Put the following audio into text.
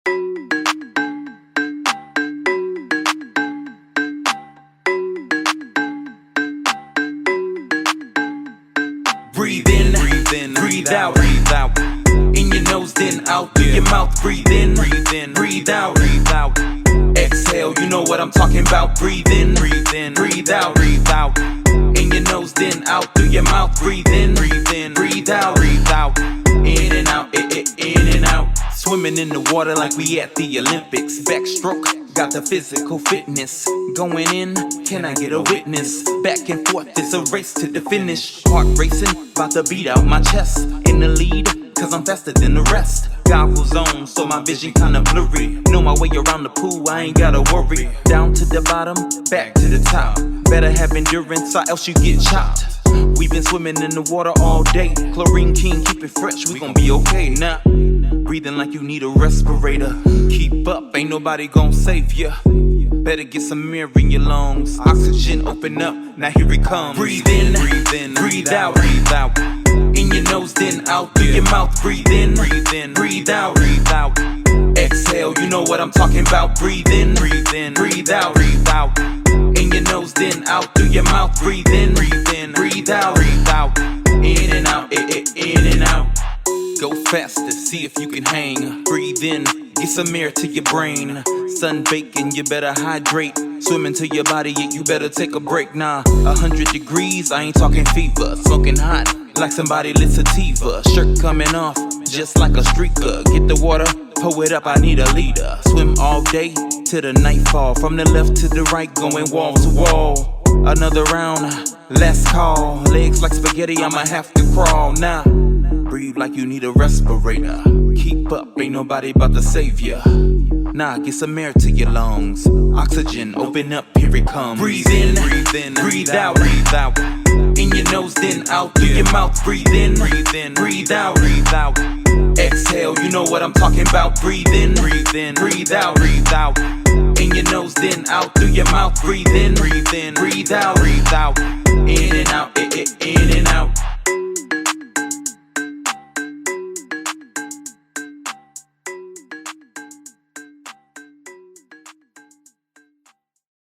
Breathe in, breathe out. In your nose, then out through your mouth. Breathe in, breathe out. Exhale, you know what I'm talking about. Breathe in, breathe out. In your nose, then out through your mouth. Breathe in, breathe out. In and out, in and out. Swimming in the water like we at the Olympics. Backstroke, got the physical fitness. Going in, can I get a witness? Back and forth, it's a race to the finish. Heart racing, about to beat out my chest. In the lead, cause I'm faster than the rest. Goggles on, so my vision kinda blurry. Know my way around the pool, I ain't gotta worry. Down to the bottom, back to the top. Better have endurance or else you get chopped. We've been swimming in the water all day. Chlorine king, keep it fresh, we gon' be okay now. Breathing like you need a respirator. Keep up, ain't nobody gon' save ya. Better get some air in your lungs. Oxygen, open up, now here it comes. Breathe in, breathe out. In your nose, then out through your mouth. Breathe in, breathe out. Exhale, you know what I'm talking about. Breathe in, breathe out. In your nose, then out through your mouth. Breathe in, breathe out. In and out, in and out. Go faster, see if you can hang. Breathe in, get some air to your brain. Sun baking, you better hydrate. Swim into your body, yeah, you better take a break. Nah, 100 degrees, I ain't talking fever. Smoking hot, like somebody lit sativa. Shirt coming off, just like a streaker. Get the water, pull it up, I need a leader. Swim all day, till the nightfall. From the left to the right, going wall to wall. Another round, last call. Legs like spaghetti, I'ma have to crawl. Nah, breathe like you need a respirator. Keep up, ain't nobody about to save ya. Nah, get some air to your lungs. Oxygen, open up, here it comes. Breathe in, breathe out. In your nose, then out through your mouth. Breathe in, breathe out. Exhale, you know what I'm talking about. Breathe in, breathe out. In your nose, then out through your mouth. Breathe in, breathe out. In and out, in and out.